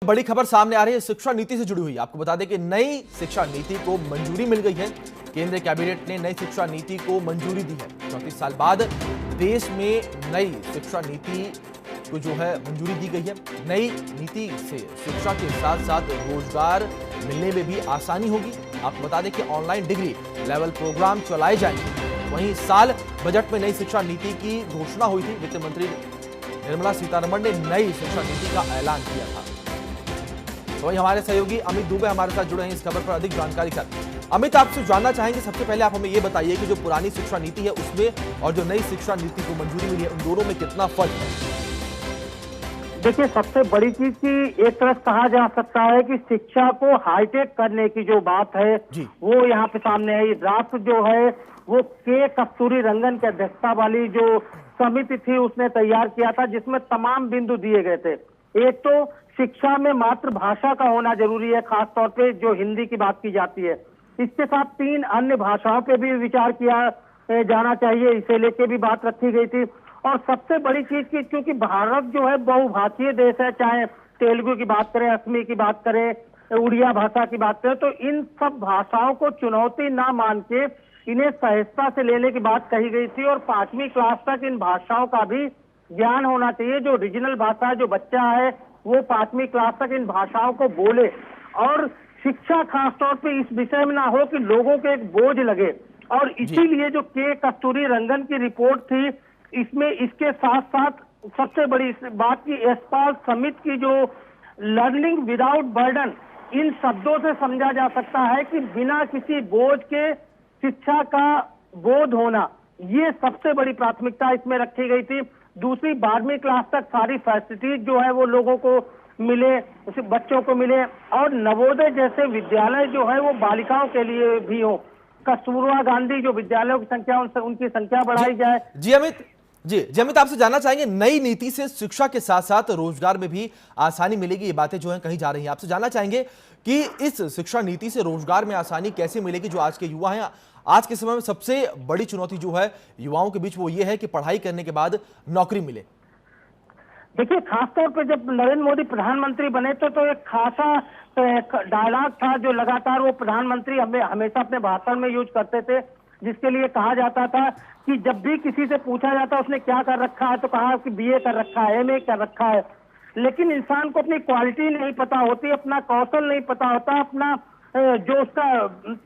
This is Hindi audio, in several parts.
बड़ी खबर सामने आ रही है शिक्षा नीति से जुड़ी हुई। आपको बता दें कि नई शिक्षा नीति को मंजूरी मिल गई है। केंद्रीय कैबिनेट ने नई शिक्षा नीति को मंजूरी दी है। 34 साल बाद देश में नई शिक्षा नीति को जो है मंजूरी दी गई है। नई नीति से शिक्षा के साथ साथ रोजगार मिलने में भी आसानी होगी। आपको बता दें कि ऑनलाइन डिग्री लेवल प्रोग्राम चलाए जाएंगे। वहीं इस साल बजट में नई शिक्षा नीति की घोषणा हुई थी। वित्त मंत्री निर्मला सीतारमण ने नई शिक्षा नीति का ऐलान किया था। तो वही हमारे सहयोगी अमित दुबे हमारे साथ जुड़े हैं इस खबर पर अधिक जानकारी कर। अमित, आपसे जानना चाहेंगे, सबसे पहले आप हमें यह बताइए कि जो पुरानी शिक्षा नीति है उसमें और जो नई शिक्षा नीति को मंजूरी मिली है उन दोनों में कितना फर्क है? देखिए, सबसे बड़ी चीज की एक तरफ कहा जा सकता है कि शिक्षा को हाईटेक करने की जो बात है वो यहाँ पे सामने आई। ड्राफ्ट जो है वो के कस्तूरी रंगन की अध्यक्षता वाली जो समिति थी उसने तैयार किया था, जिसमें तमाम बिंदु दिए गए थे। एक तो शिक्षा में मातृभाषा का होना जरूरी है, खासतौर पे जो हिंदी की बात की जाती है। इसके साथ 3 अन्य भाषाओं पे भी विचार किया जाना चाहिए, इसे लेके भी बात रखी गई थी। और सबसे बड़ी चीज की, क्योंकि भारत जो है बहुभाषीय देश है, चाहे तेलुगु की बात करें, असमी की बात करें, उड़िया भाषा की बात करें, तो इन सब भाषाओं को चुनौती ना मान के इन्हें सहजता से लेने की बात कही गई थी। और 5वीं क्लास तक इन भाषाओं का भी ज्ञान होना चाहिए। जो रीजनल भाषा जो बच्चा है वो 5वीं क्लास तक इन भाषाओं को बोले। और शिक्षा खासतौर पे इस विषय में ना हो कि लोगों के एक बोझ लगे। और इसीलिए जो के कस्तूरी रंगन की रिपोर्ट थी, इसमें इसके साथ साथ सबसे बड़ी बात की यशपाल समिति की जो लर्निंग विदाउट बर्डन, इन शब्दों से समझा जा सकता है कि बिना किसी बोझ के शिक्षा का बोध होना, ये सबसे बड़ी प्राथमिकता इसमें रखी गई थी। दूसरी, 12वीं क्लास तक सारी फैसिलिटीज जो है वो लोगों को मिले, बच्चों को मिले। और नवोदय जैसे विद्यालय जो है वो बालिकाओं के लिए भी हो। कस्तूरबा गांधी जो विद्यालयों की संख्या, उनकी संख्या बढ़ाई जाए। जी अमित, आपसे जानना चाहेंगे, नई नीति से शिक्षा के साथ साथ रोजगार में भी आसानी मिलेगी, ये बातें जो है कही जा रही हैं। आपसे जानना चाहेंगे कि इस शिक्षा नीति से रोजगार में आसानी कैसे मिलेगी? जो आज के युवा हैं, आज के समय में सबसे बड़ी चुनौती जो है युवाओं के बीच वो ये है कि पढ़ाई करने के बाद नौकरी मिले। देखिए, खासतौर पे जब नरेंद्र मोदी प्रधानमंत्री बने तो एक खासा डायलॉग था जो लगातार वो प्रधानमंत्री हमेशा अपने भाषण में यूज करते थे, जिसके लिए कहा जाता था कि जब भी किसी से पूछा जाता उसने क्या कर रखा है तो कहा कि बीए कर रखा है, एमए कर रखा है। लेकिन इंसान को अपनी क्वालिटी नहीं पता होती, अपना कौशल नहीं पता होता, अपना जो उसका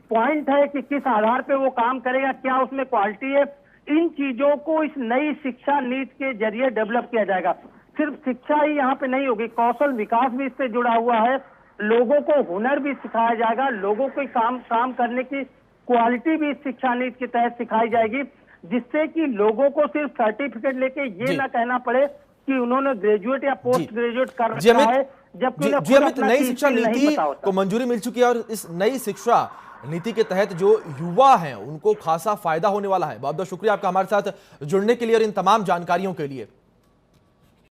पॉइंट है कि किस आधार पे वो काम करेगा, क्या उसमें क्वालिटी है। इन चीजों को इस नई शिक्षा नीति के जरिए डेवलप किया जाएगा। सिर्फ शिक्षा ही यहाँ पे नहीं होगी, कौशल विकास भी इससे जुड़ा हुआ है। लोगों को हुनर भी सिखाया जाएगा, लोगों को काम करने की क्वालिटी भी इस शिक्षा नीति के तहत सिखाई जाएगी, जिससे कि लोगों को सिर्फ सर्टिफिकेट लेके ये ना कहना पड़े कि उन्होंने ग्रेजुएट या पोस्ट ग्रेजुएट कर रखा है, जबकि अमित, नई शिक्षा नीति को मंजूरी मिल चुकी है और इस नई शिक्षा नीति के तहत जो युवा हैं उनको खासा फायदा होने वाला है। बहुत बहुत शुक्रिया आपका हमारे साथ जुड़ने के लिए और इन तमाम जानकारियों के लिए।